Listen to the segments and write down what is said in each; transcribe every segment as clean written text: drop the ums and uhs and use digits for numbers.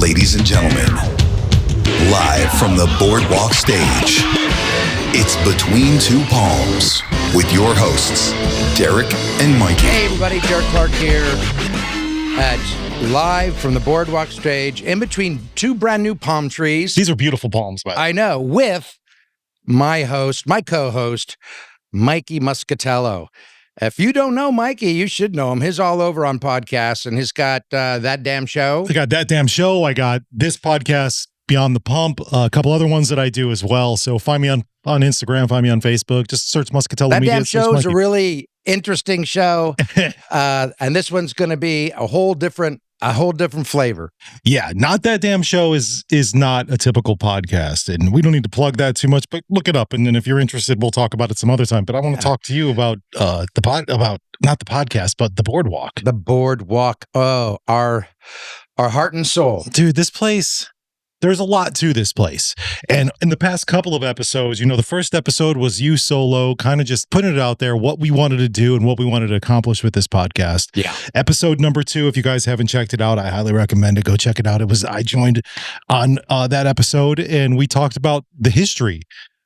Ladies and gentlemen, live from the Boardwalk stage, it's Between Two Palms with your hosts, Derek and Mikey. Hey everybody, Derek Clark here live from the Boardwalk stage in between two brand new palm trees. These are beautiful palms, man. I know, with my co-host, Mikey Muscatello. If you don't know Mikey, you should know him. He's all over on podcasts, and he's got That Damn Show. I got That Damn Show. I got this podcast, Beyond the Pump, a couple other ones that I do as well. So find me on Instagram, find me on Facebook. Just search Muscatello That Media. Damn Show is a really interesting show, and this one's going to be a whole different flavor. Yeah, Not That Damn Show is not a typical podcast, and we don't need to plug that too much, but look it up, and then if you're interested, we'll talk about it some other time. But I want to talk to you about not the podcast, but the Boardwalk. The Boardwalk. Oh, our heart and soul. Dude, this place, there's a lot to this place. And in the past couple of episodes, the first episode was you solo, kind of just putting it out there, what we wanted to do and what we wanted to accomplish with this podcast. Yeah. Episode number 2, if you guys haven't checked it out, I highly recommend it. Go check it out. I joined on that episode, and we talked about the history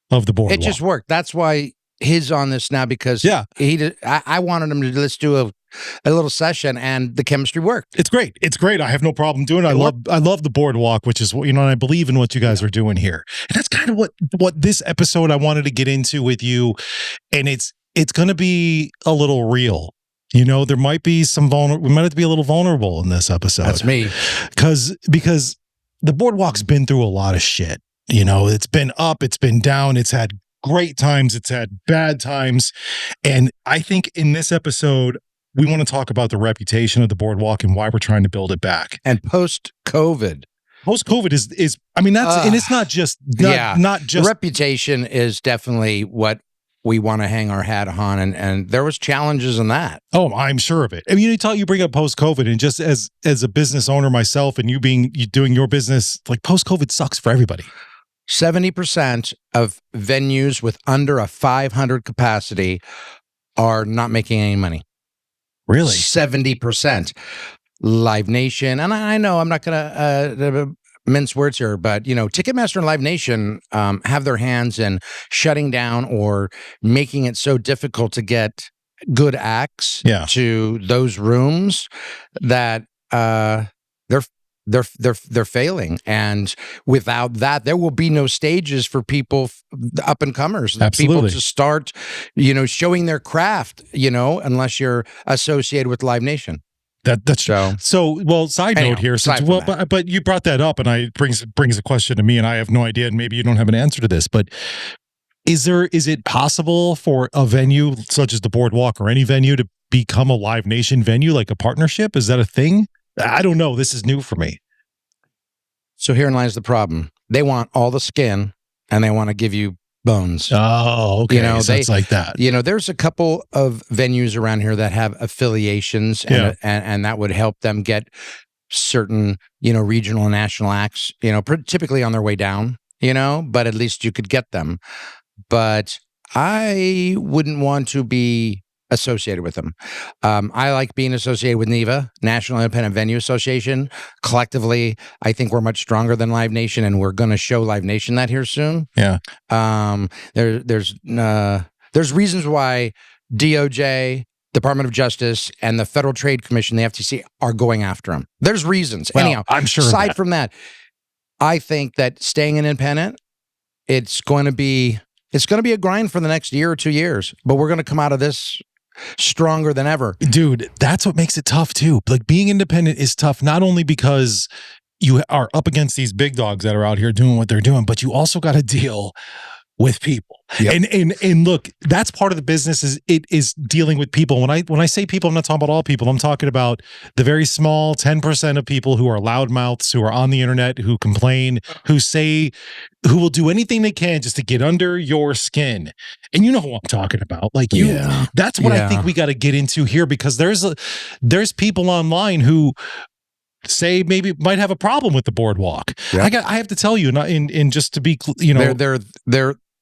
of the Boardwalk. It just worked. That's why he's on this now, because I wanted him to let's do a little session, and the chemistry worked. It's great. It's great. I have no problem doing it. I love the Boardwalk, which is and I believe in what you guys are doing here. And that's kind of what this episode I wanted to get into with you. And it's going to be a little real. There might be we might have to be a little vulnerable in this episode. That's me. Because the Boardwalk's been through a lot of shit. It's been up, it's been down, it's had great times, it's had bad times. And I think in this episode, we want to talk about the reputation of the Boardwalk and why we're trying to build it back. And post-COVID is and it's not just the reputation is definitely what we want to hang our hat on, and there was challenges in that. Oh, I'm sure of it. I mean, you bring up post-COVID, and just as a business owner myself, and you doing your business, like post-COVID sucks for everybody. 70% of venues with under a 500 capacity are not making any money. Really? 70%. Live Nation, and I know I'm not going to mince words here, but Ticketmaster and Live Nation have their hands in shutting down or making it so difficult to get good acts to those rooms that they're failing, and without that, there will be no stages for people, up and comers, Absolutely. People to start, showing their craft, unless you're associated with Live Nation. That's so. Well, side note here, but you brought that up, and it brings a question to me, and I have no idea, and maybe you don't have an answer to this, but is it possible for a venue such as the Boardwalk or any venue to become a Live Nation venue, like a partnership? Is that a thing? I don't know. This is new for me. So herein lies the problem. They want all the skin, and they want to give you bones. Oh, okay. So it's like that. There's a couple of venues around here that have affiliations, and that would help them get certain, regional and national acts, typically on their way down, but at least you could get them. But I wouldn't want to be associated with them. I like being associated with NIVA, National Independent Venue Association. Collectively, I think we're much stronger than Live Nation, and we're going to show Live Nation that here soon. Yeah. There's reasons why DOJ, Department of Justice, and the Federal Trade Commission, the FTC, are going after them. There's reasons. Well, anyhow, I'm sure. Aside from that, I think that staying independent, it's going to be a grind for the next year or 2 years, but we're going to come out of this stronger than ever. Dude, that's what makes it tough too. Like, being independent is tough, not only because you are up against these big dogs that are out here doing what they're doing, but you also got to deal with people. Yep. And look, that's part of the business is dealing with people. When I say people, I'm not talking about all people. I'm talking about the very small 10% of people who are loudmouths, who are on the internet, who complain, who will do anything they can just to get under your skin. And you know who I'm talking about. Like that's what I think we got to get into here, because there's people online who say maybe might have a problem with the Boardwalk. Yep. I have to tell you, not in just to be,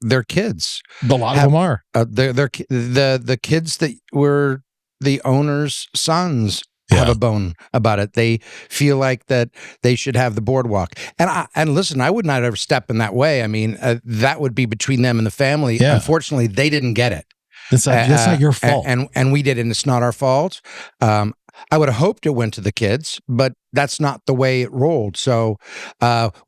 they're kids. A lot of them are. They're the kids that were the owner's sons have a bone about it. They feel like that they should have the boardwalk. And listen, I would not ever step in that way. I mean, that would be between them and the family. Yeah. Unfortunately, they didn't get it. That's not your fault. And we did, and it's not our fault. I would have hoped it went to the kids, but that's not the way it rolled. So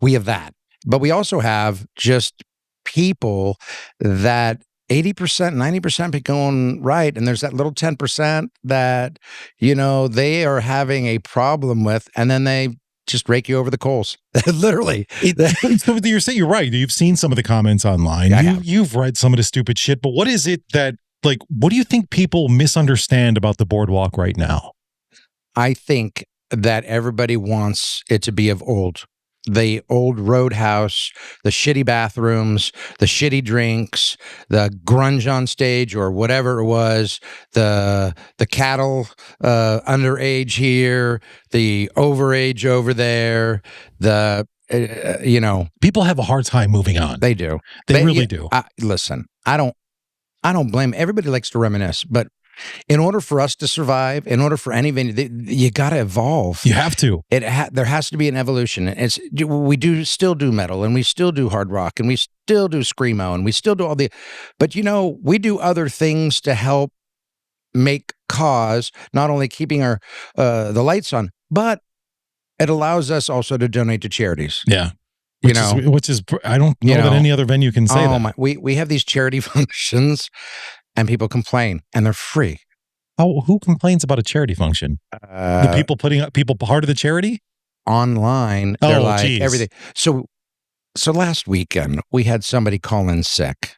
we have that. But we also have just people that 80%, 90% be going right. And there's that little 10% that, they are having a problem with, and then they just rake you over the coals. Literally. You're saying you're right. You've seen some of the comments online. You've read some of the stupid shit, but what is it that, what do you think people misunderstand about the boardwalk right now? I think that everybody wants it to be of old. The old roadhouse, the shitty bathrooms, the shitty drinks, the grunge on stage or whatever it was, the cattle underage here, the overage over there, people have a hard time moving on. They do. They really do. Listen, I don't blame. Everybody likes to reminisce, but in order for us to survive, in order for any venue, you got to evolve. You have to. There has to be an evolution. We still do metal, and we still do hard rock, and we still do screamo, and we still do all the. But we do other things to help make cause not only keeping our the lights on, but it allows us also to donate to charities. Yeah. Which is I don't know that any other venue can say that. We have these charity functions. And people complain, and they're free. Oh, who complains about a charity function? The people people part of the charity? Online, they're everything. So last weekend, we had somebody call in sick,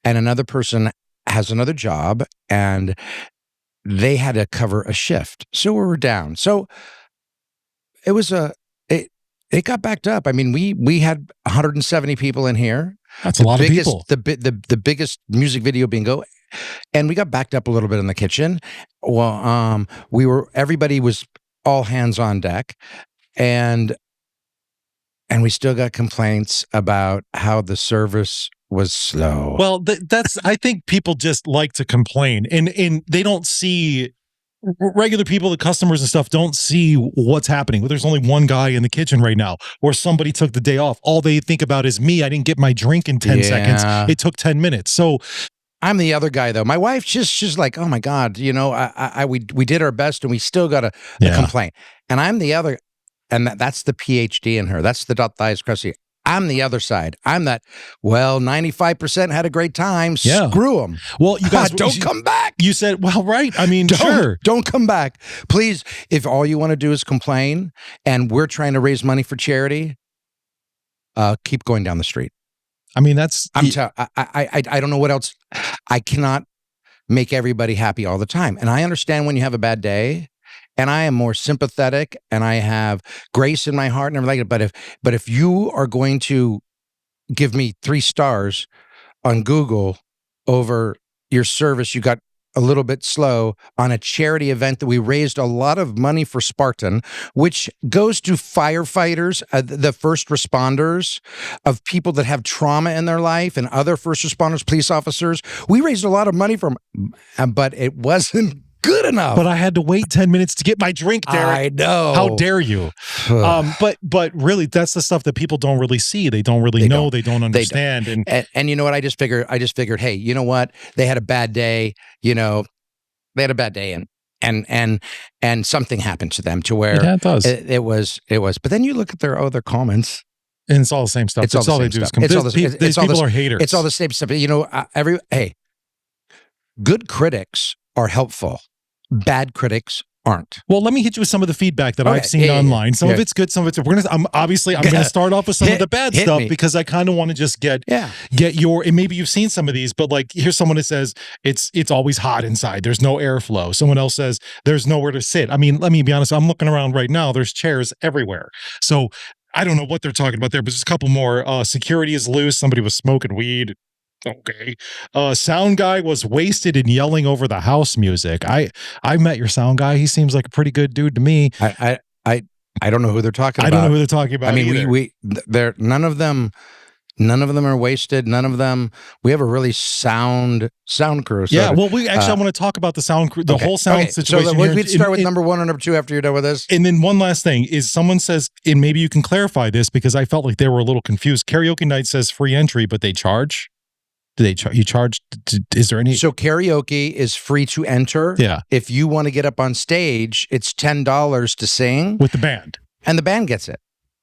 and another person has another job, and they had to cover a shift. So we were down. So it was it got backed up. I mean, we had 170 people in here. That's a lot of people. The biggest music video bingo. And we got backed up a little bit in the kitchen. Well, everybody was all hands on deck, and we still got complaints about how the service was slow. Well, I think people just like to complain, and they don't see regular people, the customers and stuff, don't see what's happening. There's only one guy in the kitchen right now, or somebody took the day off. All they think about is me. I didn't get my drink in 10 seconds. It took 10 minutes. So I'm the other guy, though. My wife, she's like, oh my God, we did our best, and we still got to complain. And I'm the other, and that's the PhD in her. That's the dot thighs crusty. I'm the other side. I'm that, 95% had a great time. Yeah. Screw them. Well, you guys don't come back. You said, well, right. I mean, sure. Don't come back. Please, if all you want to do is complain and we're trying to raise money for charity, keep going down the street. I mean, I don't know what else. I cannot make everybody happy all the time. And I understand when you have a bad day, and I am more sympathetic, and I have grace in my heart and everything like that. But if you are going to give me 3 stars on Google over your service, you got a little bit slow on a charity event that we raised a lot of money for Spartan, which goes to firefighters, the first responders, of people that have trauma in their life, and other first responders, police officers. We raised a lot of money from, but it wasn't good enough. But I had to wait 10 minutes to get my drink, Derek. I know. How dare you? But really, that's the stuff that people don't really see. They don't really know. They don't understand. They don't. And you know what? I just figured, hey, you know what? They had a bad day. They had a bad day, and something happened to them to where it does. It was. But then you look at their other comments. And it's all the same stuff. It's all they do. These people are haters. It's all the same stuff. Good critics are helpful. Bad critics aren't. Well, let me hit you with some of the feedback that I've seen online. Some of it's good, some of it's. I'm going to start off with some of the bad stuff because I kind of want to just get your. And maybe you've seen some of these, but here's someone that says it's always hot inside. There's no airflow. Someone else says there's nowhere to sit. I mean, let me be honest. I'm looking around right now. There's chairs everywhere. So I don't know what they're talking about there, but there's a couple more. Security is loose. Somebody was smoking weed. Okay. Sound guy was wasted and yelling over the house music. I met your sound guy. He seems like a pretty good dude to me. I don't know who they're talking about. I don't know who they're talking about. I mean, they're none of them None of them are wasted. None of them. We have a really sound crew. So, Yeah. Well, I want to talk about the sound crew, the whole sound situation. So we'd start with number one or number two after you're done with this. And then one last thing is someone says, and maybe you can clarify this because I felt like they were a little confused. Karaoke night says free entry, but they charge. Do they charge? You charge? Is there any? So karaoke is free to enter. Yeah. If you want to get up on stage, it's $10 to sing with the band, and the band gets it.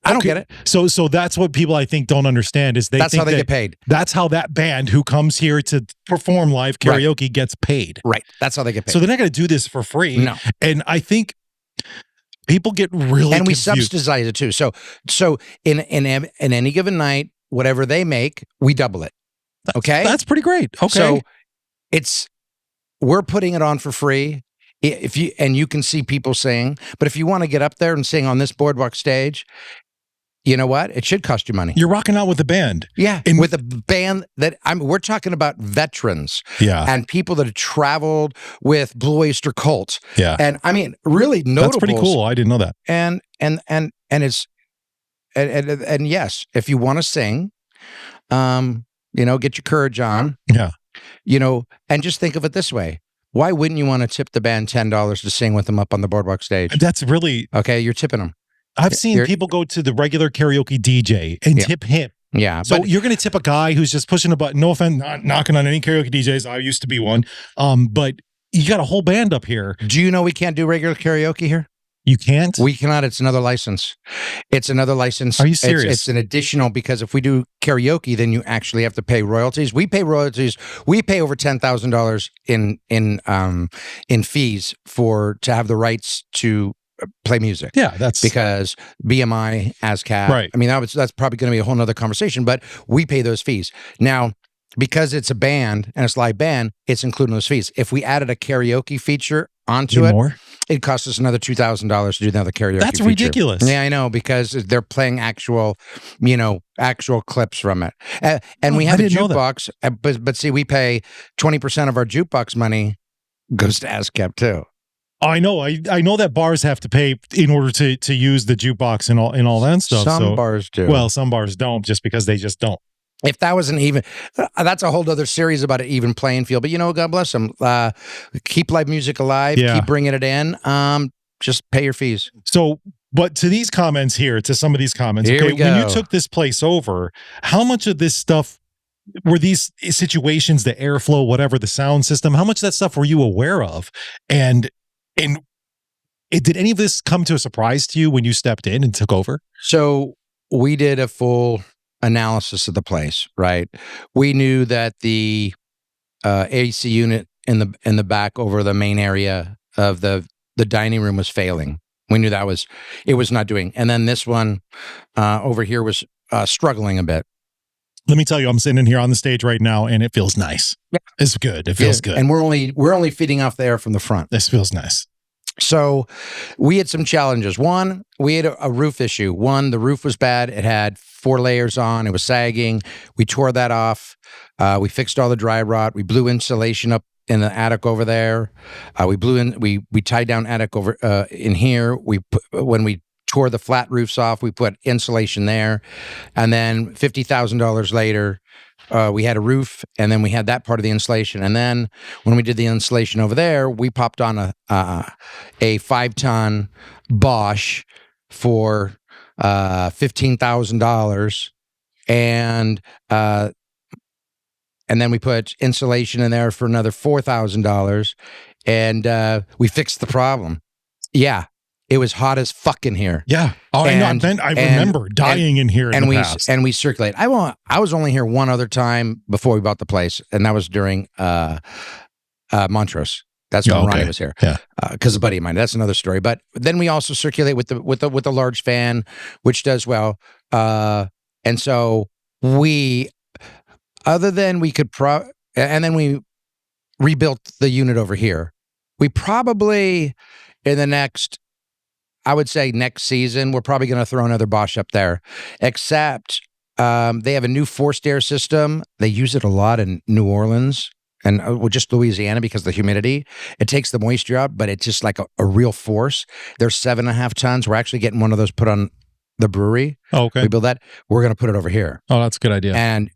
I don't get it. So that's what people I think don't understand is that's how they get paid. That's how that band who comes here to perform live karaoke gets paid. Right. That's how they get paid. So they're not going to do this for free. No. And I think people get really and we confused. Subsidize it too. So in any given night, whatever they make, we double it. Okay, that's pretty great. Okay, so we're putting it on for free. If you can see people sing, but if you want to get up there and sing on this Boardwalk stage, you know what? It should cost you money. You're rocking out with the band. Yeah. And with a band that we're talking about veterans. Yeah. And people that have traveled with Blue Oyster Cult. Yeah. And I mean, really notable. That's pretty cool. I didn't know that. And it's, and yes, if you want to sing, get your courage on. Yeah. And just think of it this way. Why wouldn't you want to tip the band $10 to sing with them up on the Boardwalk stage? That's really... Okay, you're tipping them. I've seen people go to the regular karaoke DJ and tip him. Yeah. So you're going to tip a guy who's just pushing a button. No offense, not knocking on any karaoke DJs. I used to be one. But you got a whole band up here. Do you know we can't do regular karaoke here? You can't? We cannot. It's another license. It's another license. Are you serious? It's an additional, because if we do karaoke, then you actually have to pay royalties. We pay royalties. We pay over $10,000 in fees to have the rights to play music. Yeah, that's because BMI, ASCAP. Right. I mean, that's probably going to be a whole nother conversation, but we pay those fees. Now, because it's a band and it's live band, it's including those fees. If we added a karaoke feature onto it, it costs us another $2,000 to do another karaoke That's feature. ridiculous. Yeah, I know, because they're playing actual clips from it. And we have a jukebox, but see, we pay 20% of our jukebox money goes to ASCAP too. I know. I know that bars have to pay in order to use the jukebox and all that stuff. Some bars do. Well, some bars don't, just because they just don't. If that was an even, that's a whole other series about an even playing field. But God bless them. Keep live music alive. Yeah. Keep bringing it in. Just pay your fees. So, but to these comments here, to some of these comments, here we go. When you took this place over, how much of this stuff were these situations, the airflow, whatever, the sound system, how much of that stuff were you aware of? And did any of this come to a surprise to you when you stepped in and took over? So we did a full analysis of the place, right? We knew that the AC unit in the back over the main area of the dining room was failing. We knew it was not doing. And then this one over here was struggling a bit. Let me tell you, I'm sitting in here on the stage right now, and it feels nice. Yeah. It's good. It feels good. And we're only feeding off the air from the front. This feels nice. So we had some challenges. One, we had a roof issue. One, the roof was bad. It had 4 layers on. It was sagging. We tore that off. We fixed all the dry rot. We blew insulation up in the attic over there. We tied down attic over in here. When we tore the flat roofs off, we put insulation there. And then $50,000 later, we had a roof, and then we had that part of the insulation. And then when we did the insulation over there, we popped on a 5-ton Bosch for $15,000, and then we put insulation in there for another $4,000, and we fixed the problem. Yeah. It was hot as fuck in here. Yeah. Oh, I remember dying in here in the past. And we circulate. I was only here one other time before we bought the place, and that was during Montrose. That's when Ronnie was here. Yeah. Because a buddy of mine. That's another story. But then we also circulate with the large fan, which does well. And so and then we rebuilt the unit over here. We probably in the next, I would say next season, we're probably going to throw another Bosch up there, except they have a new forced air system. They use it a lot in New Orleans and just Louisiana because of the humidity. It takes the moisture out, but it's just like a real force. They're 7.5 tons. We're actually getting one of those put on the brewery. Oh, okay. We build that. We're going to put it over here, Oh, that's a good idea. and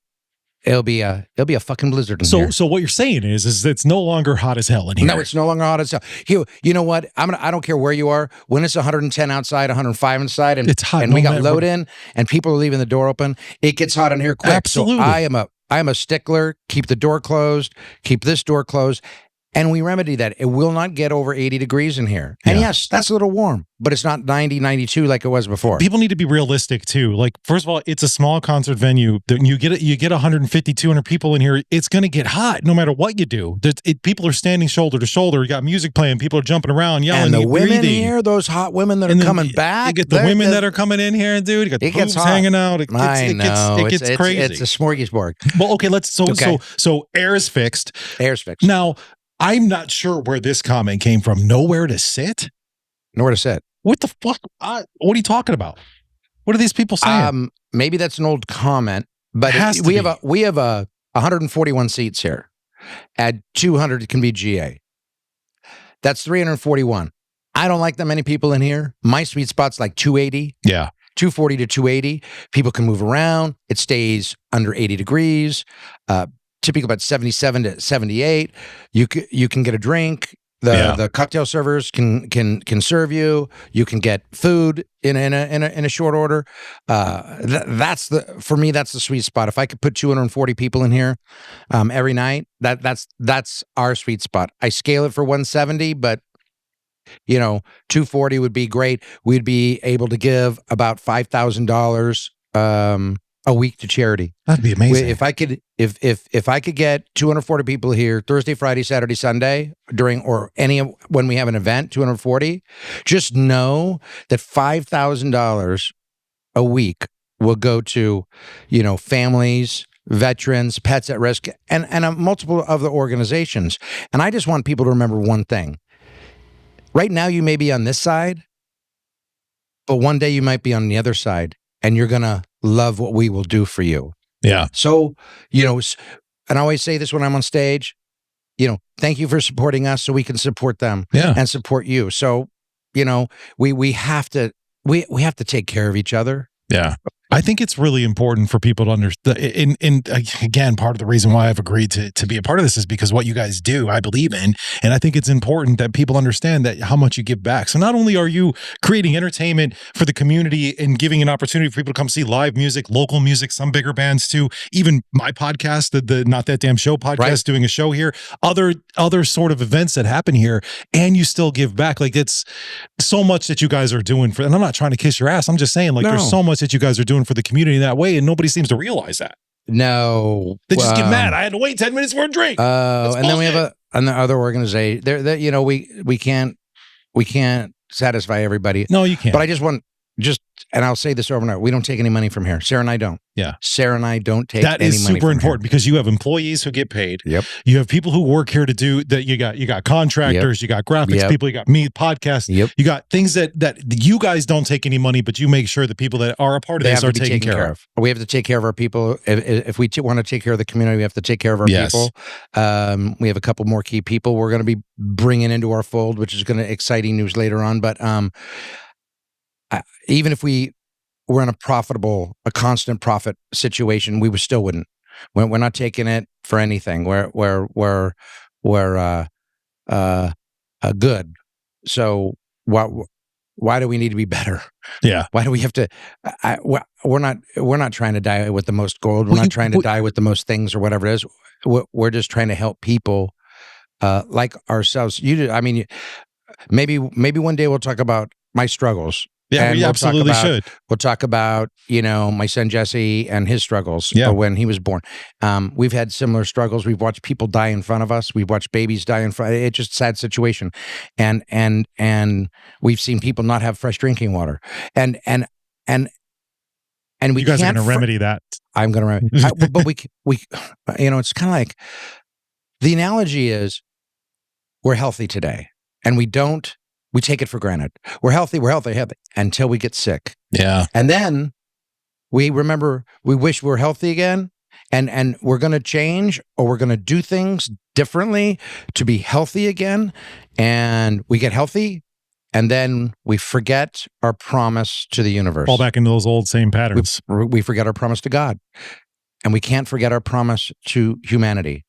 it'll be a fucking blizzard in here. So what you're saying is it's no longer hot as hell in here. No, it's no longer hot as hell. You know what? I don't care where you are. When it's 110 outside, 105 inside, and It's hot. and we got load in, and people are leaving the door open, it gets hot in here quick. Absolutely. So I am a stickler. Keep the door closed. Keep this door closed. And we remedy that. It will not get over 80 degrees in here. And yes, that's a little warm, but it's not 90, 92 like it was before. People need to be realistic too. Like, first of all, it's a small concert venue. You get 150, 200 people in here. It's going to get hot no matter what you do. People are standing shoulder to shoulder. You got music playing. People are jumping around, yelling. And the women breathing. here, those hot women that are coming back. You get the women that are coming in here, dude. You got the boobs hanging out. It gets crazy. It's a smorgasbord. Well, okay, so air's fixed. Air's fixed. Now, I'm not sure where this comment came from. Nowhere to sit? Nowhere to sit. What the fuck? What are you talking about? What are these people saying? Maybe that's an old comment, but we have 141 seats here. Add 200 can be GA. That's 341. I don't like that many people in here. My sweet spot's like 280. Yeah. 240 to 280. People can move around. It stays under 80 degrees. Typically about 77 to 78. You can get a drink. The cocktail servers can serve you. You can get food in a short order. That's for me. That's the sweet spot. If I could put 240 people in here every night, that's our sweet spot. I scale it for 170, but 240 would be great. We'd be able to give about $5,000 a week to charity. That'd be amazing. If I could get 240 people here Thursday, Friday, Saturday, Sunday when we have an event, 240, just know that $5,000 a week will go to, families, veterans, pets at risk, and multiple of the organizations. And I just want people to remember one thing. Right now, you may be on this side, but one day you might be on the other side, and you're going to love what we will do for you. Yeah. So, and I always say this when I'm on stage, thank you for supporting us so we can support them and support you. So, we have to take care of each other. Yeah. I think it's really important for people to understand. And again, part of the reason why I've agreed to be a part of this is because what you guys do, I believe in. And I think it's important that people understand that how much you give back. So not only are you creating entertainment for the community and giving an opportunity for people to come see live music, local music, some bigger bands too, even my podcast, the Not That Damn Show podcast, doing a show here, other sort of events that happen here, and you still give back. Like, it's so much that you guys are doing and I'm not trying to kiss your ass. I'm just saying, there's so much that you guys are doing for the community that way, and nobody seems to realize that. No, they just get mad. I had to wait 10 minutes for a drink. And then we have another organization. We can't satisfy everybody. No, you can't. But I just want and I'll say this over and over. We don't take any money from here. Sarah and I don't. Yeah. Sarah and I don't take any money from here. That is super important because you have employees who get paid. Yep. You have people who work here to do that. You got contractors, you got graphics people, you got me, podcasts. Yep. You got things that you guys don't take any money, but you make sure the people that are a part of this are taken care of. We have to take care of our people. If we want to take care of the community, we have to take care of our people. We have a couple more key people we're going to be bringing into our fold, which is going to exciting news later on. But even if we were in a constant profit situation, we still wouldn't. We're not taking it for anything. We're good. So why do we need to be better? Yeah. Why do we have to? We're not trying to die with the most gold. We're not trying to die with the most things or whatever it is. We're just trying to help people like ourselves. Maybe one day we'll talk about my struggles. Yeah, we absolutely should. We'll talk about, my son Jesse and his struggles when he was born. We've had similar struggles. We've watched people die in front of us. We've watched babies die in front. It's just a sad situation. And we've seen people not have fresh drinking water. And we you guys are going to remedy that. I'm going to remedy. But we it's kind of like the analogy is we're healthy today and we take it for granted. We're healthy until we get sick. Yeah. And then we wish we're healthy again and we're going to change or we're going to do things differently to be healthy again. And we get healthy And then we forget our promise to the universe. Fall back into those old same patterns. We forget our promise to God. And we can't forget our promise to humanity.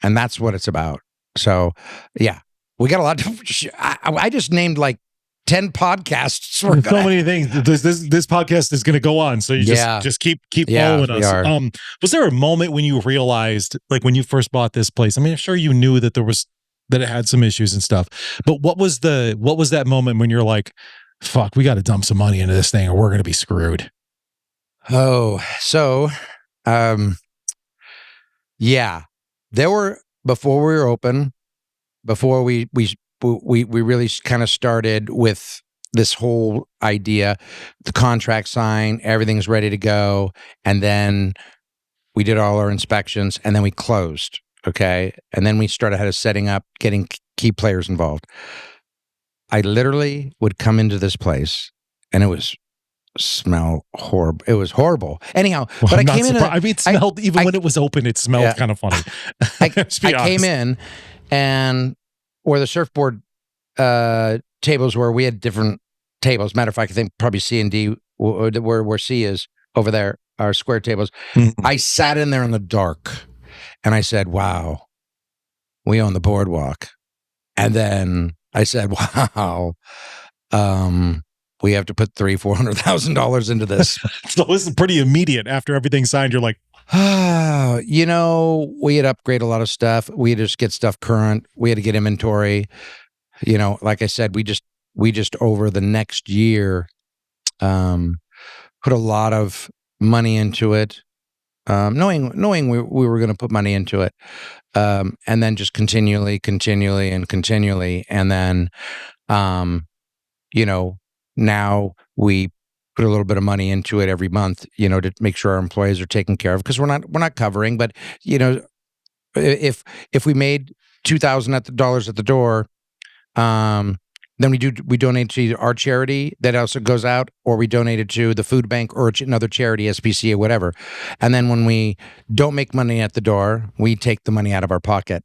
And that's what it's about. So, yeah, we got a lot to. I just named like 10 podcasts. So many things. This podcast is going to go on. So you just keep following us. Was there a moment when you realized, like when you first bought this place? I mean, I'm sure you knew that that it had some issues and stuff. But what was that moment when you're like, fuck, we got to dump some money into this thing or we're going to be screwed? Oh, so, yeah, there were, before we were open, before we really kind of started with this whole idea, the contract signed, everything's ready to go. And then we did all our inspections and then we closed. Okay. And then we started setting up, getting key players involved. I literally would come into this place and it was smell horrible. It was horrible. Anyhow, but I came in. I mean, it smelled, when it was open, it smelled kind of funny. I came in and where the surfboard tables were, we had different tables. Matter of fact, I think probably C and D, where C is over there, are square tables. Mm-hmm. I sat in there in the dark and I said, wow, we own the Boardwalk. And then I said, wow, we have to put $300,000-$400,000 into this. So this is pretty immediate. After everything signed, you're like, we had to upgrade a lot of stuff. We had to just get stuff current. We had to get inventory. Like I said, we just over the next year, put a lot of money into it, knowing we were going to put money into it, and then just continually, and then, now we put a little bit of money into it every month, to make sure our employees are taken care of, because we're not covering, but if we made $2,000 at the door, then we donate to our charity that also goes out, or we donate it to the food bank or another charity, SPCA, whatever. And then when we don't make money at the door, we take the money out of our pocket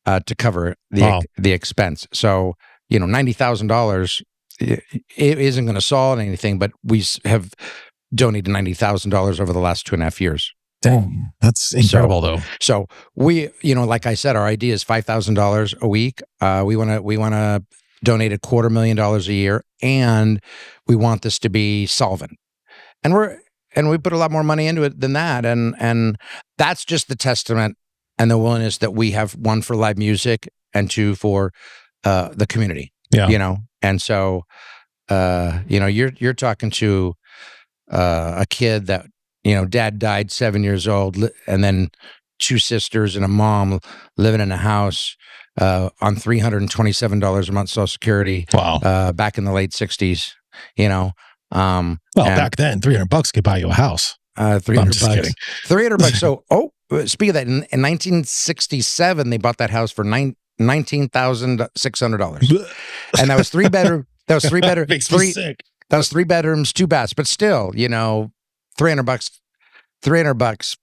to cover the expense. So, $90,000, it isn't going to solve anything, but we have donated $90,000 over the last 2.5 years. Dang, that's incredible, though. So we, like I said, our idea is $5,000 a week. We want to donate $250,000 a year, and we want this to be solvent. And we put a lot more money into it than that, and that's just the testament and the willingness that we have, one, for live music, and two, for the community. Yeah, and so you're talking to a kid that. Dad died 7 years old, and then 2 sisters and a mom living in a house on $327 a month Social Security. Wow. Back in the late 60s, back then, $300 could buy you a house. $300. $300. So, speaking of that, in 1967, they bought that house for $19,600, and that was 3 bedroom. That was 3 bedroom. Makes me sick. That was 3 bedrooms, 2 baths, but still, $300,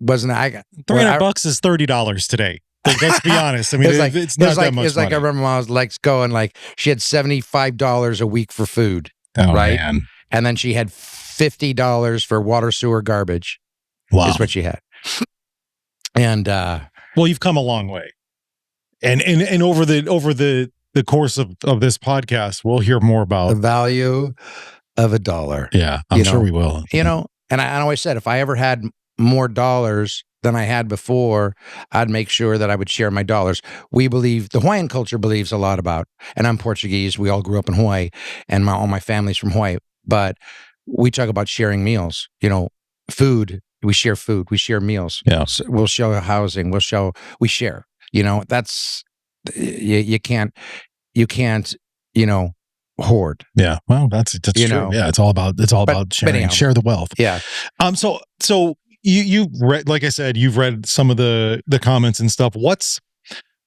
wasn't I got $300 is $30 today. Let's be honest. I mean, it's not that much. It's like I remember when I was going she had $75 a week for food, right? Man. And then she had $50 for water, sewer, garbage. Wow, is what she had. And well, you've come a long way, and over the course of this podcast, we'll hear more about the value of $1. Yeah, I'm sure we will. And I always said, if I ever had more dollars than I had before, I'd make sure that I would share my dollars. We believe, the Hawaiian culture believes a lot about, and I'm Portuguese, we all grew up in Hawaii, and all my family's from Hawaii, but we talk about sharing meals, food, we share food, we share meals. Yeah. So we'll share housing, we share, that's, you can't, hoard. Yeah. Well, that's true. Yeah. It's all about sharing. Anyhow, share the wealth. Yeah. So you've read, like I said, you've read some of the comments and stuff.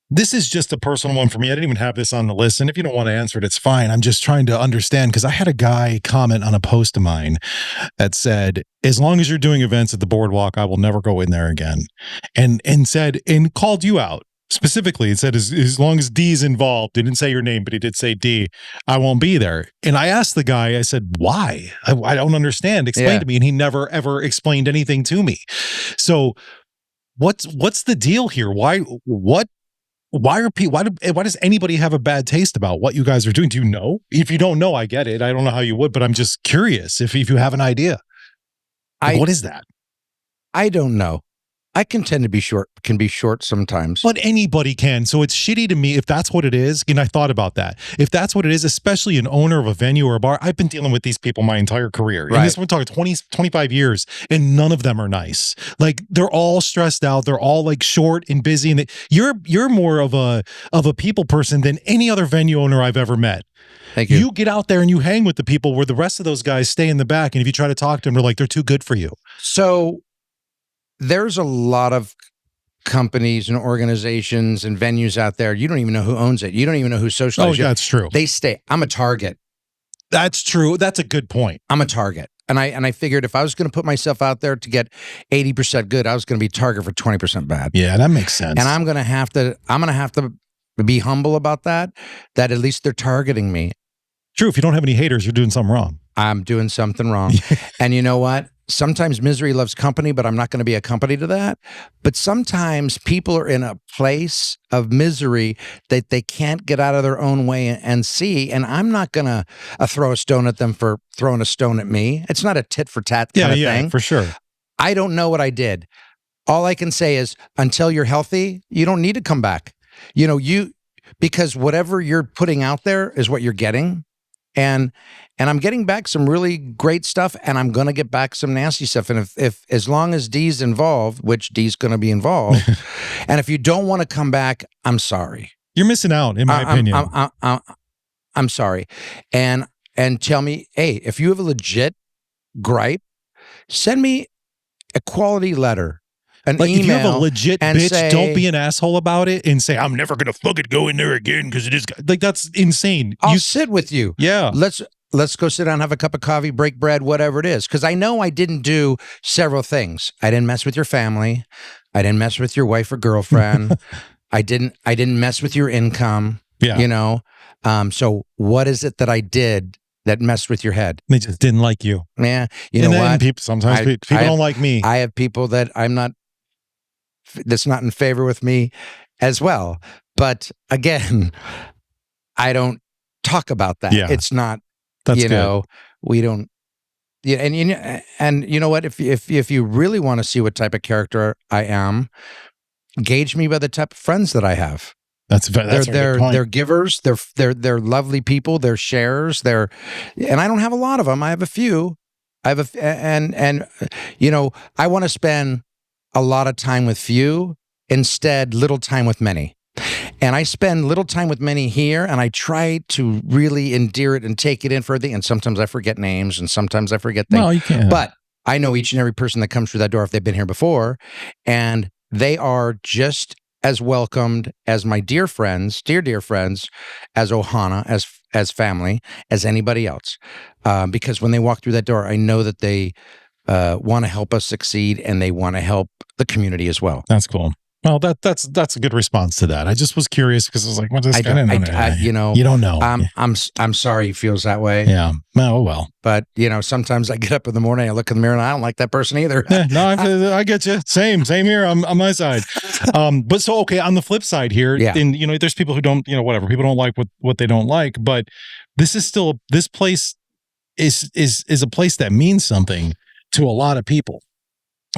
This is just a personal one for me. I didn't even have this on the list. And if you don't want to answer it, it's fine. I'm just trying to understand, because I had a guy comment on a post of mine that said, as long as you're doing events at the Boardwalk, I will never go in there again. And called you out Specifically, it said as long as D's involved, it didn't say your name, but he did say D, I won't be there. And I asked the guy, I said, why? I don't understand. Explain to me. And he never, ever explained anything to me. So what's the deal here? Why does anybody have a bad taste about what you guys are doing? Do you know? If you don't know, I get it. I don't know how you would, but I'm just curious if you have an idea. What is that? I don't know. I can be short sometimes. But anybody can. So it's shitty to me if that's what it is. And I thought about that. If that's what it is, especially an owner of a venue or a bar, I've been dealing with these people my entire career. Right. And this, we're talking 20, 25 years, and none of them are nice. Like, they're all stressed out. They're all like short and busy. And you're more of a people person than any other venue owner I've ever met. Thank you. You get out there and you hang with the people where the rest of those guys stay in the back. And if you try to talk to them, they're like, they're too good for you. So there's a lot of companies and organizations and venues out there. You don't even know who owns it. You don't even know who socializes. Oh, that's true. They stay. I'm a target. That's true. That's a good point. I'm a target. And I figured if I was going to put myself out there to get 80% good, I was going to be target for 20% bad. Yeah, that makes sense. And I'm going to have to be humble about that at least they're targeting me. True. If you don't have any haters, you're doing something wrong. I'm doing something wrong. And you know what? Sometimes misery loves company, but I'm not going to be a company to that. But sometimes people are in a place of misery that they can't get out of their own way and see. And I'm not going to throw a stone at them for throwing a stone at me. It's not a tit for tat kind of thing. For sure. I don't know what I did. All I can say is until you're healthy, you don't need to come back. Because whatever you're putting out there is what you're getting. And I'm getting back some really great stuff, and I'm going to get back some nasty stuff. And if as long as D's involved, which D's going to be involved, and if you don't want to come back, I'm sorry. You're missing out, in my opinion. I'm sorry. And tell me, hey, if you have a legit gripe, send me a quality letter. Email. If you have a legit bitch, say, don't be an asshole about it and say, I'm never going to fucking go in there again because it is... Like, that's insane. I'll sit with you. Yeah. Let's go sit down, have a cup of coffee, break bread, whatever it is. Because I know I didn't do several things. I didn't mess with your family. I didn't mess with your wife or girlfriend. I didn't mess with your income. Yeah. So what is it that I did that messed with your head? They just didn't like you. Yeah. You know what? Sometimes people don't like me. I have people that that's not in favor with me as well. But again, I don't talk about that. Yeah. It's not, That's we don't, and you know what, if you really want to see what type of character I am, gauge me by the type of friends that I have. That's a good point. They're givers. They're lovely people. They're sharers. And I don't have a lot of them. I have a few. I want to spend a lot of time with few, instead little time with many. And I spend little time with many here, and I try to really endear it and take it in for everything. And sometimes I forget names, and sometimes I forget things. Well, you can't. But I know each and every person that comes through that door if they've been here before, and they are just as welcomed as my dear friends, dear friends, as Ohana, as family, as anybody else. Because when they walk through that door, I know that they want to help us succeed, and they want to help the community as well. That's cool. Well, that's a good response to that. I just was curious because I was like, "What is this?" You don't know. I'm sorry he feels that way. Yeah. Oh well. But sometimes I get up in the morning, I look in the mirror, and I don't like that person either. Yeah, no, I get you. Same here. I'm on my side. But so okay. On the flip side here, and there's people who don't, whatever. People don't like what they don't like. But this place is a place that means something to a lot of people,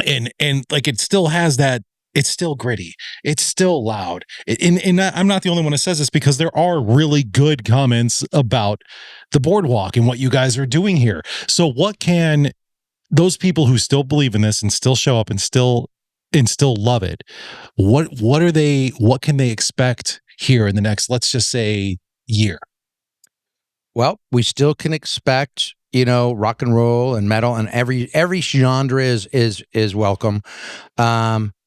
and like it still has that. It's still gritty. It's still loud. And I'm not the only one who says this because there are really good comments about the Boardwalk and what you guys are doing here. So what can those people who still believe in this and still show up and still love it, what can they expect here in the next, let's just say, year? Well, we still can expect, rock and roll and metal, and every genre is welcome.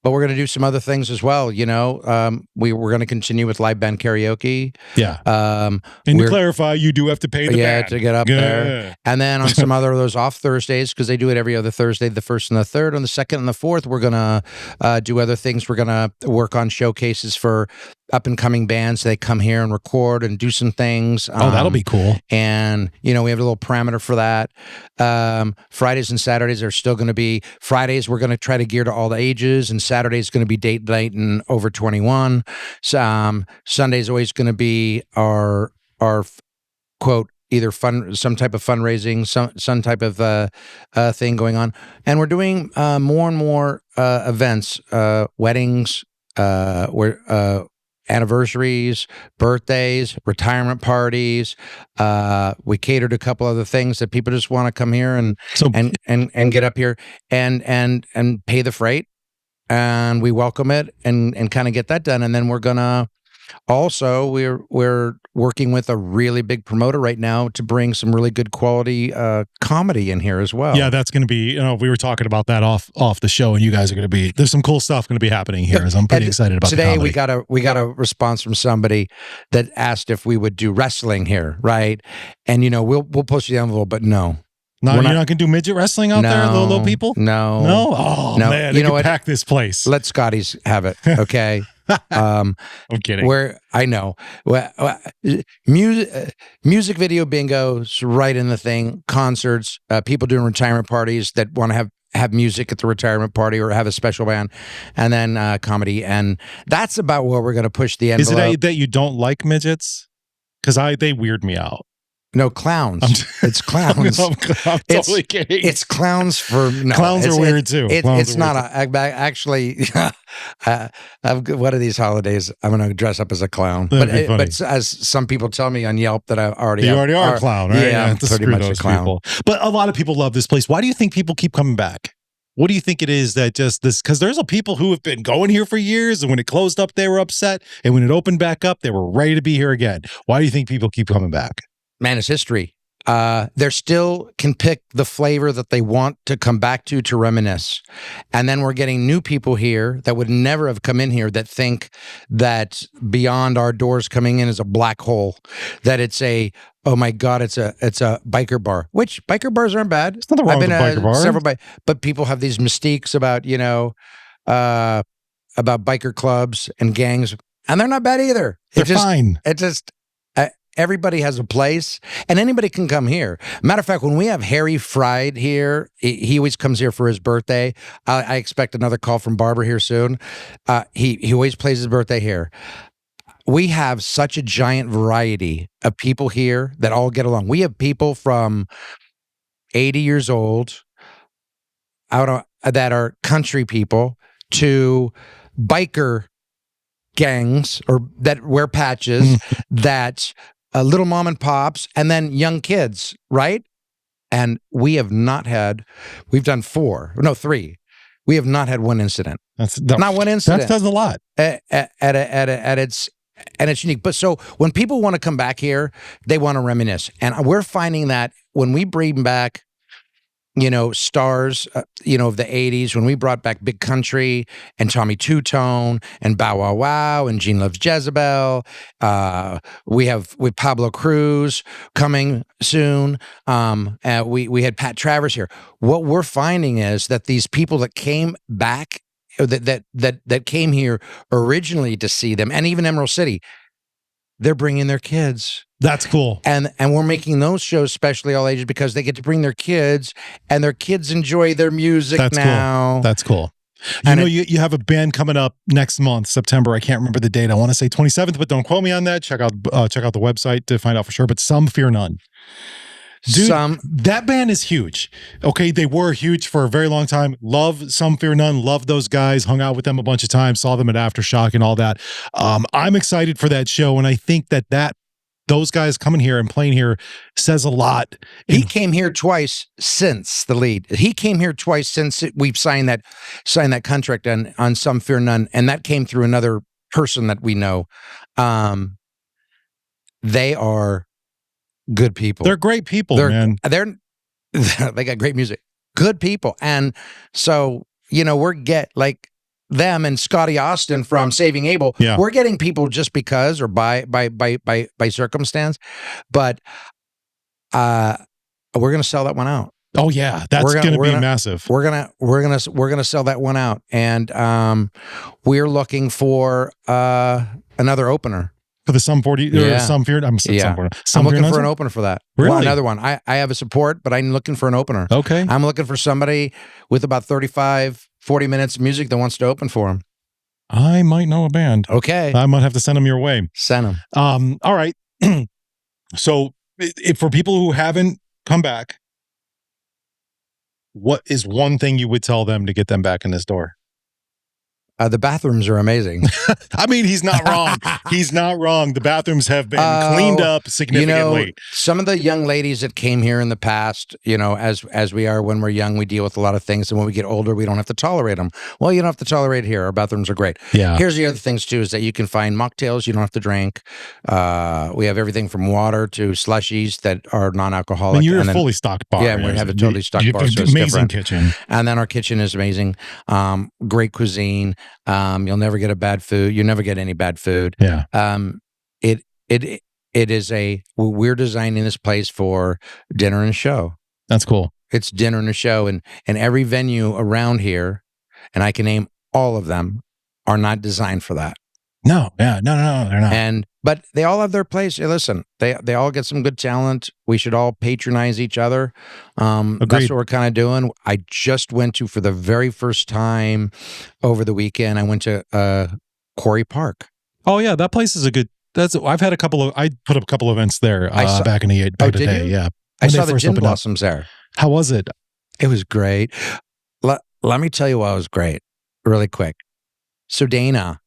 But we're going to do some other things as well. We're going to continue with live band karaoke. Yeah. And to clarify, you do have to pay the band to get up there. And then on some other of those off Thursdays, because they do it every other Thursday, the 1st and the 3rd, on the 2nd and the 4th, we're going to do other things. We're going to work on showcases for up and coming bands. They come here and record and do some things. That'll be cool. And, we have a little parameter for that. Fridays and Saturdays are still going to be Fridays. We're going to try to gear to all the ages, and Saturday's going to be date night and over 21. Sunday's always going to be our quote, either some type of fundraising, some type of thing going on. And we're doing more and more events, weddings, anniversaries, birthdays, retirement parties. We catered a couple other things that people just want to come here and get up here and pay the freight, and we welcome it and kind of get that done. And then we're gonna also we're working with a really big promoter right now to bring some really good quality comedy in here as well. Yeah, that's going to be, we were talking about that off the show, and you guys are going to be, there's some cool stuff going to be happening here. I'm pretty excited about today. The comedy. We got a response from somebody that asked if we would do wrestling here, right? And we'll push the envelope, but no. No, you're not going to do midget wrestling out there, little people? No. Oh, man, you know what? Pack this place. Let Scotty's have it, okay? I'm kidding. I know. Music video bingos right in the thing. Concerts, people doing retirement parties that want to have music at the retirement party or have a special band, and then comedy. And that's about where we're going to push the envelope. Is it that you don't like midgets? Because they weird me out. No, clowns. It's clowns. I'm totally kidding. It's clowns for no. Clowns are weird too. It's not actually. One of these holidays, I'm going to dress up as a clown. But as some people tell me on Yelp that I already are a clown, right? Yeah, I'm pretty much a clown. People. But a lot of people love this place. Why do you think people keep coming back? What do you think it is that just this? Because there's people who have been going here for years, and when it closed up, they were upset, and when it opened back up, they were ready to be here again. Why do you think people keep coming back? Man, it's history. They still can pick the flavor that they want to come back to reminisce. And then we're getting new people here that would never have come in here that think that beyond our doors coming in is a black hole, that it's oh my God, it's a biker bar, which biker bars aren't bad. There's nothing wrong with a biker bar. Several but people have these mystiques about, about biker clubs and gangs, and they're not bad either. They're fine. It just... everybody has a place, and anybody can come here. Matter of fact, when we have Harry Fried here, he always comes here for his birthday. I expect another call from Barbara here soon. He always plays his birthday here. We have such a giant variety of people here that all get along. We have people from 80 years old that are country people to biker gangs or that wear patches that little mom and pops, and then young kids, right? And we've done 3. We have not had one incident. Not one incident. That says a lot. And it's unique. But so when people want to come back here, they want to reminisce. And we're finding that when we bring back, stars, of the 80s, when we brought back Big Country and Tommy Two-Tone and Bow Wow Wow and Gene Loves Jezebel. We have Pablo Cruz coming soon. We had Pat Travers here. What we're finding is that these people that came back, that came here originally to see them, and even Emerald City, they're bringing their kids. That's cool. And we're making those shows especially all ages because they get to bring their kids, and their kids enjoy their music now. Cool. That's cool. You have a band coming up next month, September. I can't remember the date. I want to say 27th, but don't quote me on that. Check out the website to find out for sure. But Some Fear None. Dude, that band is huge. Okay, they were huge for a very long time. Love Some Fear None. Love those guys. Hung out with them a bunch of times. Saw them at Aftershock and all that. I'm excited for that show, and I think that those guys coming here and playing here says a lot. He came here twice since the lead. He came here twice since we've signed that contract on Some Fear None, and that came through another person that we know. They are good people. They're great people, man. They got great music. Good people. And so, them and Scotty Austin from Saving Abel. Yeah. We're getting people just because or by circumstance, but we're gonna sell that one out. Oh yeah, that's going to be massive. We're gonna sell that one out, and we're looking for another opener For the Sum 40 or Sum Fear. I'm looking for an opener for that. Really? Well, another one. I have a support, but I'm looking for an opener. Okay. I'm looking for somebody with about 35, 40 minutes of music that wants to open for him. I might know a band. Okay. I might have to send them your way. Send them. All right. So if for people who haven't come back, what is one thing you would tell them to get them back in this door? The bathrooms are amazing. I mean, he's not wrong. He's not wrong. The bathrooms have been cleaned up significantly. Some of the young ladies that came here in the past, as we are when we're young, we deal with a lot of things. And when we get older, we don't have to tolerate them. Well, you don't have to tolerate it here. Our bathrooms are great. Yeah. Here's the other things, too, is that you can find mocktails you don't have to drink. We have everything from water to slushies that are non-alcoholic. And you're a fully stocked bar. Yeah, we have a totally stocked bar. So amazing kitchen. And then our kitchen is amazing. Great cuisine. You'll never get a bad food. You never get any bad food. Yeah. It is we're designing this place for dinner and show. That's cool. It's dinner and a show, and every venue around here, and I can name all of them, are not designed for that. No, they're not. But they all have their place. Hey, listen, they all get some good talent. We should all patronize each other. That's what we're kind of doing. I just went to, for the very first time over the weekend, I went to Quarry Park. Oh yeah, that place is a good. I've had I put up a couple events there back in the day. Yeah, I saw the gin blossoms there. How was it? It was great. Let me tell you why it was great, really quick. So Dana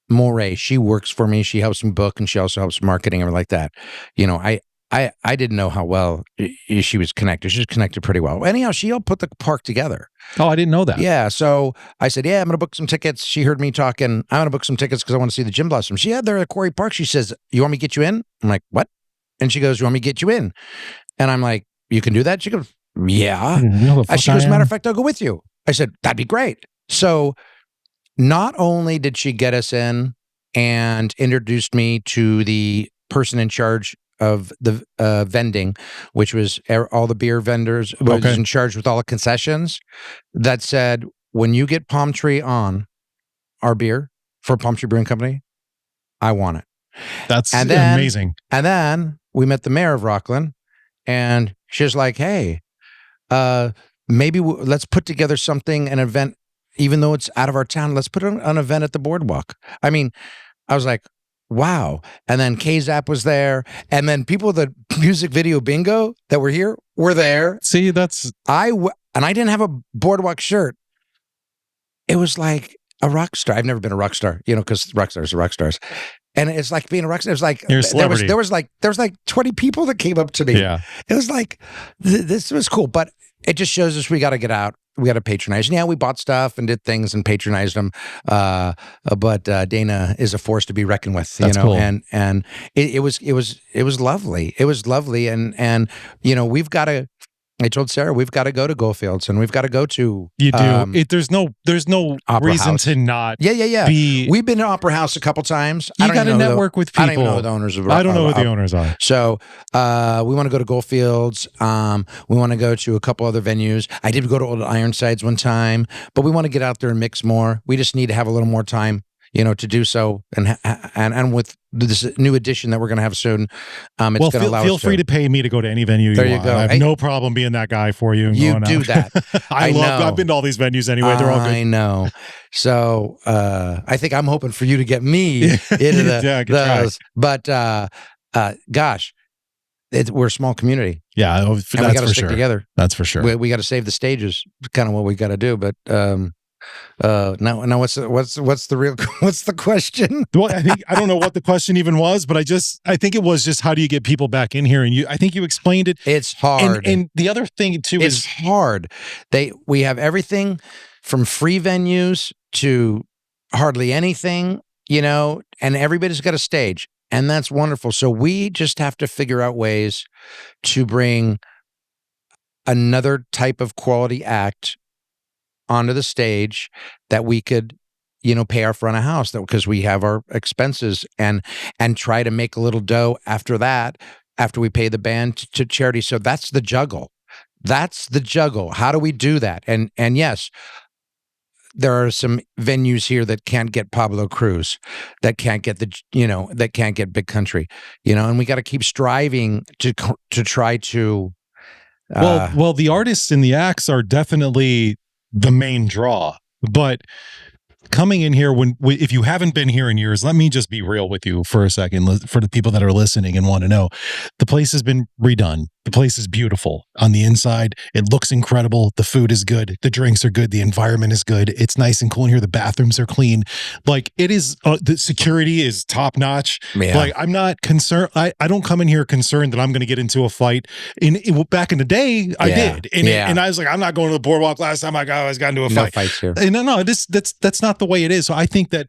Moray, she works for me. She helps me book, and she also helps marketing and like that. I didn't know how well she was connected. She was connected pretty well. Anyhow, she helped put the park together. Oh, I didn't know that. Yeah. So I said, I'm going to book some tickets. She heard me talking. I'm going to book some tickets because I want to see the gin blossom. She had there at Quarry Park. She says, you want me to get you in? I'm like, what? And she goes, you want me to get you in? And I'm like, you can do that? She goes, yeah. She goes, matter of fact, I'll go with you. I said, that'd be great. So not only did she get us in and introduced me to the person in charge of the vending, which was all the beer vendors, was in charge with all the concessions, that said, when you get Palm Tree on our beer for Palm Tree Brewing Company, I want it. That's amazing. And then we met the mayor of Rockland, and she's like, hey, maybe let's put together an event. Even though it's out of our town, let's put an event at the Boardwalk. I mean, I was like, wow. And then K-Zap was there. And then people with the music video bingo that were here were there. See, and I didn't have a Boardwalk shirt. It was like a rock star. I've never been a rock star, because rock stars are rock stars. And it's like being a rock star. It was like, you're a celebrity. there was like 20 people that came up to me. Yeah. It was like, this was cool. But it just shows us we got to get out. We got to patronize. And yeah, we bought stuff and did things and patronized them. But Dana is a force to be reckoned with, That's cool. And it was lovely. It was lovely. And we've got to, I told Sarah, we've got to go to Goldfields, and we've got to go to. You do. There's no reason House. to not. Yeah. We've been to Opera House a couple times. You got to network with people. I don't even know who the owners of. I don't know who the owners are. So we want to go to Goldfields. We want to go to a couple other venues. I did go to Old Ironsides one time, but we want to get out there and mix more. We just need to have a little more time, to do so, and with this new edition that we're going to have soon, it's going to allow us to. Feel free to pay me to go to any venue there you want. Go. I have no problem being that guy for you. You do that. I've been to all these venues anyway. They're all good. I know. So I think I'm hoping for you to get me into those. But gosh, we're a small community. Yeah, we got to stick together. That's for sure. We got to save the stages. Kind of what we got to do, but. Now what's the question? Well, I don't know what the question even was, but I think it was just how do you get people back in here? And I think you explained it. It's hard. And the other thing too is hard. We have everything from free venues to hardly anything, and everybody's got a stage, and that's wonderful. So we just have to figure out ways to bring another type of quality act onto the stage that we could pay our front of house because we have our expenses and try to make a little dough after that, after we pay the band to charity. So that's the juggle. How do we do that? And yes, there are some venues here that can't get Pablo Cruz, that can't get that can't get Big Country, and we got to keep striving to try to. Well, the artists and the acts are definitely the main draw, but coming in here if you haven't been here in years, let me just be real with you for a second. For the people that are listening and want to know, the place has been redone. The place is beautiful on the inside. It looks incredible. The food is good. The drinks are good. The environment is good. It's nice and cool in here. The bathrooms are clean. Like it is. The security is top notch. Yeah. Like I'm not concerned. I don't come in here concerned that I'm going to get into a fight. Back in the day, I did, and I was like, I'm not going to the Boardwalk. Last time I got into a fight. No fights here. No, that's not the way it is. So I think that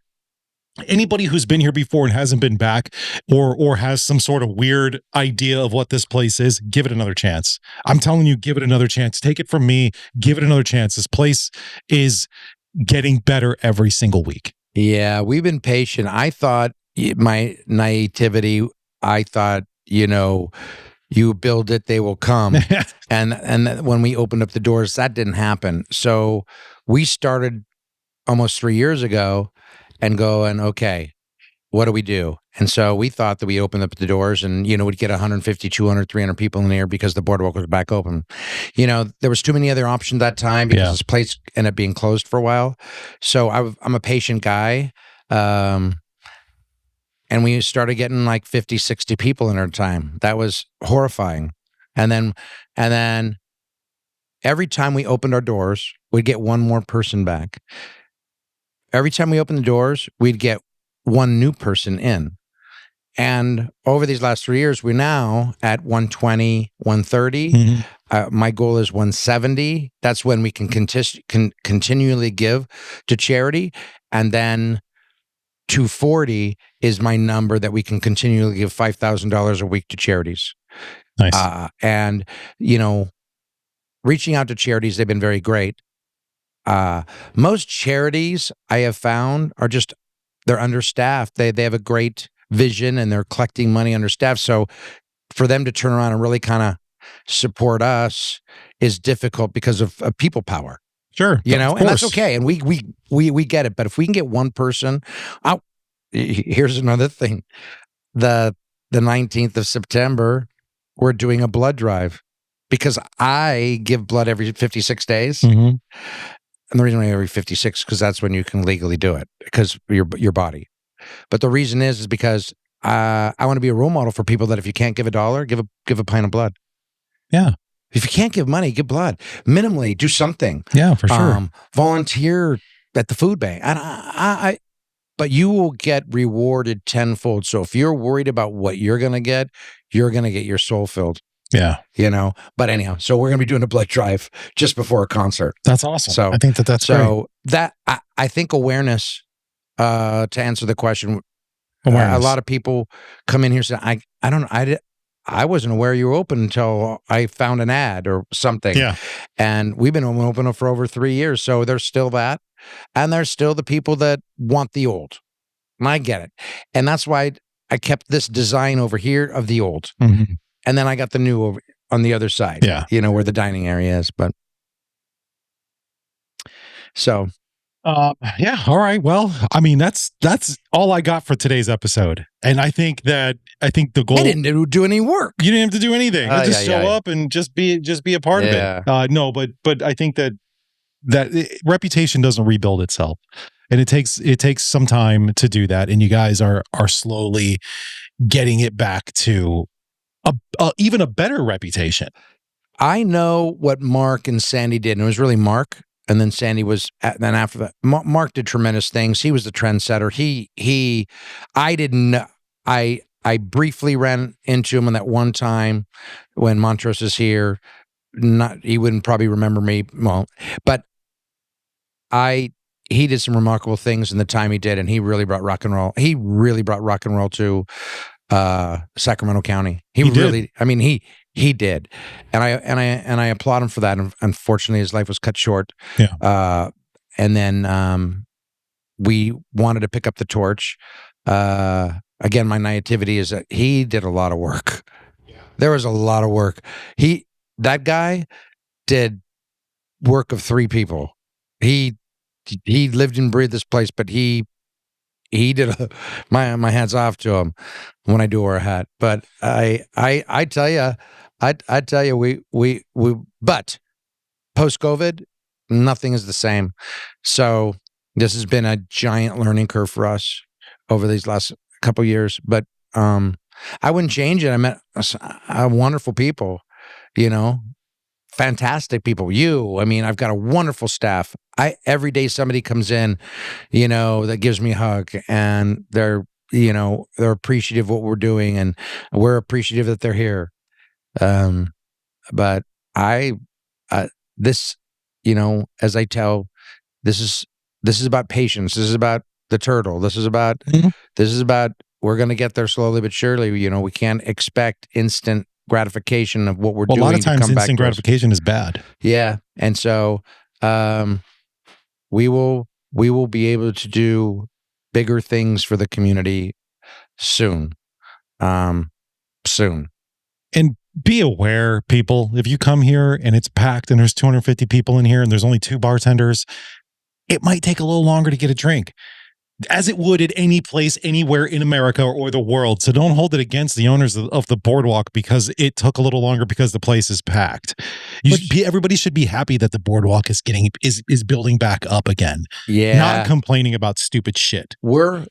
anybody who's been here before and hasn't been back or has some sort of weird idea of what this place is, give it another chance. I'm telling you, give it another chance. Take it from me. Give it another chance. This place is getting better every single week. Yeah, we've been patient. I thought my naivety, I thought, you build it, they will come. and when we opened up the doors, that didn't happen. So we started almost 3 years ago and going, okay, what do we do? And so we thought that we opened up the doors and, we'd get 150, 200, 300 people in there because the Boardwalk was back open. There was too many other options that time because this place ended up being closed for a while. So I'm a patient guy. And we started getting like 50, 60 people in our time. That was horrifying. And then every time we opened our doors, we'd get one more person back. Every time we opened the doors, we'd get one new person in. And over these last 3 years, we're now at 120, 130. Mm-hmm. My goal is 170. That's when we can continually give to charity. And then 240 is my number that we can continually give $5,000 a week to charities. Nice. And, reaching out to charities, they've been very great. Most charities I have found are they're understaffed. They have a great vision and they're collecting money understaffed. So for them to turn around and really kind of support us is difficult because of people power. Sure. And that's okay. And we get it. But if we can get one person out, here's another thing. The 19th of September, we're doing a blood drive because I give blood every 56 days. Mm-hmm. And the reason why every 56 because that's when you can legally do it because your body. But the reason is because I want to be a role model for people that if you can't give $1, give a pint of blood. Yeah. If you can't give money, give blood. Minimally, do something. Yeah, for sure. Volunteer at the food bank. But you will get rewarded tenfold. So if you're worried about what you're going to get your soul filled. Yeah. But anyhow, so we're going to be doing a blood drive just before a concert. That's awesome. So I think that's so great. I think awareness, to answer the question, a lot of people come in here saying, I wasn't aware you were open until I found an ad or something. Yeah. And we've been open for over 3 years. So there's still that. And there's still the people that want the old. And I get it. And that's why I kept this design over here of the old. Mm-hmm. And then I got the new over on the other side. Yeah. Where the dining area is. But so. Yeah. All right. Well, I mean, that's all I got for today's episode. And I think the goal. I didn't do any work. You didn't have to do anything. Just show up and just be a part of it. No, but I think that reputation doesn't rebuild itself. And it takes some time to do that. And you guys are slowly getting it back to even a better reputation. I know what Mark and Sandy did. And it was really Mark. And then Sandy was, then after that, Mark did tremendous things. He was the trendsetter. I didn't know. I briefly ran into him on that one time when Montrose is here. He wouldn't probably remember me. Well, but he did some remarkable things in the time he did, and he really brought rock and roll. He really brought rock and roll to Sacramento County. He really did. I mean, he did, and I applaud him for that. And unfortunately, his life was cut short. Yeah. And then we wanted to pick up the torch. Again, my naivety is that he did a lot of work. There was a lot of work. That guy did work of 3 people. He lived and breathed this place, but he did my hats off to him when I do wear a hat. But I tell you, I tell you, we but post COVID, nothing is the same. So this has been a giant learning curve for us over these last couple years. But I wouldn't change it. I met wonderful people, fantastic people. I mean, I've got a wonderful staff. Every day somebody comes in, that gives me a hug, and they're appreciative of what we're doing, and we're appreciative that they're here. But this, as I tell, this is about patience. This is about the turtle. This is about we're going to get there slowly but surely. We can't expect instant gratification of what we're doing. A lot of times instant gratification is bad. Yeah. And so we will be able to do bigger things for the community soon. Soon. And be aware, people, if you come here and it's packed and there's 250 people in here and there's only 2 bartenders, it might take a little longer to get a drink, as it would at any place anywhere in America or the world. So don't hold it against the owners of the Boardwalk because it took a little longer because the place is packed. Everybody should be happy that the Boardwalk is building back up again. Yeah. Not complaining about stupid shit. We're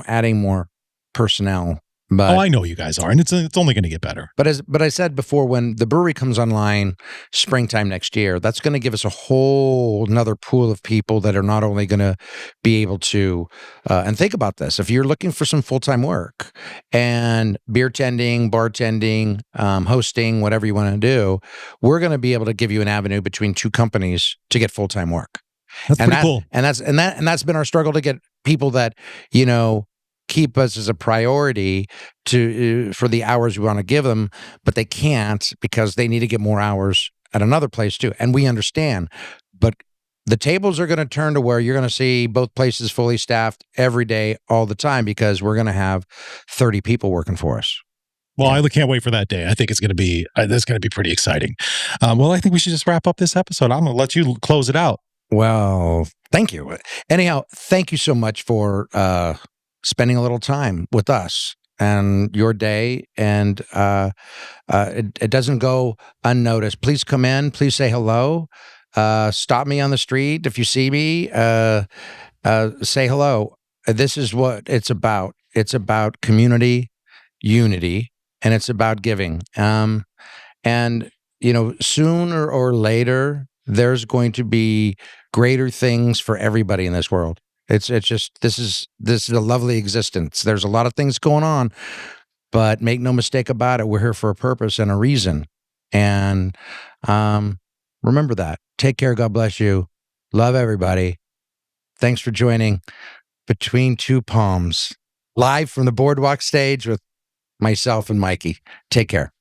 adding more personnel. But, I know you guys are, and it's only going to get better. But I said before, when the brewery comes online springtime next year, that's going to give us a whole another pool of people that are not only going to be able to, and think about this, if you're looking for some full-time work and beer tending, bartending, hosting, whatever you want to do, we're going to be able to give you an avenue between 2 companies to get full-time work. That's pretty cool. And that's been our struggle to get people that, keep us as a priority for the hours we want to give them, but they can't because they need to get more hours at another place too. And we understand, but the tables are going to turn to where you're going to see both places fully staffed every day, all the time, because we're going to have 30 people working for us. Well, I can't wait for that day. I think it's going to be pretty exciting. Well, I think we should just wrap up this episode. I'm going to let you close it out. Well, thank you. Anyhow, thank you so much for spending a little time with us and your day, and it doesn't go unnoticed. Please come in. Please say hello. Stop me on the street if you see me. Say hello. This is what it's about. It's about community, unity, and it's about giving. And sooner or later, there's going to be greater things for everybody in this world. It's just this is a lovely existence. There's a lot of things going on, but make no mistake about it, we're here for a purpose and a reason. And remember that. Take care. God bless you. Love everybody. Thanks for joining Between Two Palms, live from the Boardwalk stage with myself and Mikey. Take care.